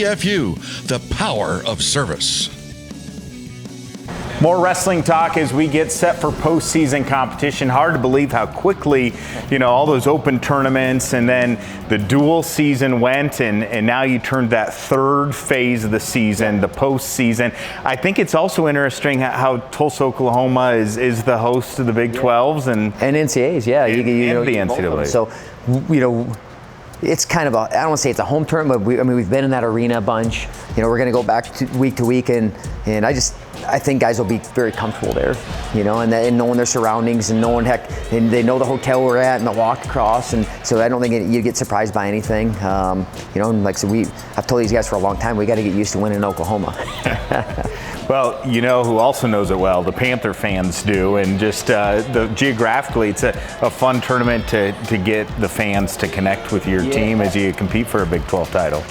FU, the power of service. More wrestling talk as we get set for postseason competition. Hard to believe how quickly, all those open tournaments and then the dual season went, and now you turned that third phase of the season, the postseason. I think it's also interesting how Tulsa, Oklahoma is the host of the Big 12s and NCAAs, yeah. And the NCAAs. So, it's kind of I don't want to say it's a home tournament, but we've been in that arena a bunch. We're going to go back to week, and I think guys will be very comfortable there, and knowing their surroundings and knowing and they know the hotel we're at and the walk across, and so I don't think you get surprised by anything. And like I said, I've told these guys for a long time, we got to get used to winning in Oklahoma. Well, who also knows it well, the Panther fans do, and just geographically, it's a fun tournament to get the fans to connect with your team as you compete for a Big 12 title.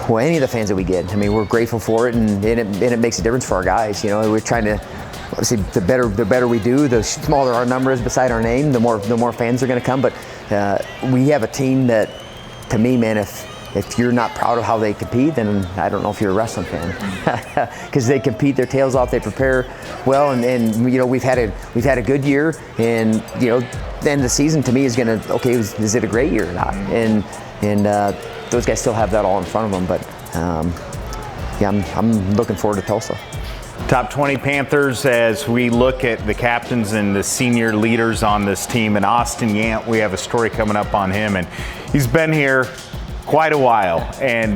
Well, any of the fans that we get, we're grateful for it, and it makes a difference for our guys. We're trying to, obviously, the better we do, the smaller our number is beside our name, the more fans are going to come. But we have a team that, to me, man, if you're not proud of how they compete, then I don't know if you're a wrestling fan, because they compete their tails off, they prepare well, and we've had a good year, and the end of the season to me is going to, okay, is it a great year or not? And those guys still have that all in front of them, but I'm looking forward to Tulsa. Top 20 Panthers as we look at the captains and the senior leaders on this team. And Austin Yant, we have a story coming up on him, and he's been here quite a while, and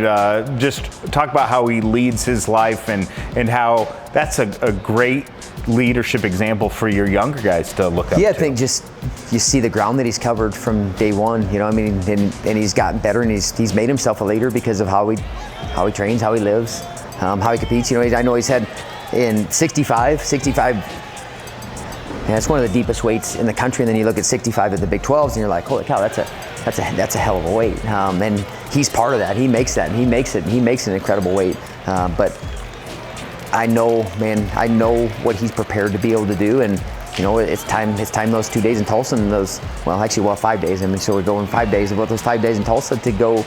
just talk about how he leads his life and how that's a great leadership example for your younger guys to look up to. Yeah, I think just you see the ground that he's covered from day one, and he's gotten better, and he's made himself a leader because of how he trains, how he lives, how he competes. I know he's had in 65, and it's one of the deepest weights in the country, and then you look at 65 at the Big 12s, and you're like, holy cow, that's a hell of a weight, and he's part of that. He makes that, and he makes an incredible weight. But I know what he's prepared to be able to do, and it's time those 2 days in Tulsa, and those 5 days. So we're going 5 days. About those 5 days in Tulsa to go,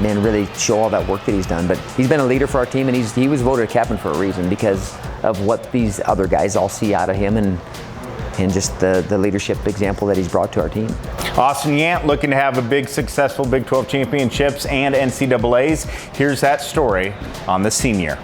really show all that work that he's done. But he's been a leader for our team, and he was voted a captain for a reason because of what these other guys all see out of him, and just the leadership example that he's brought to our team. Austin Yant looking to have a big, successful Big 12 championships and NCAAs. Here's that story on the senior.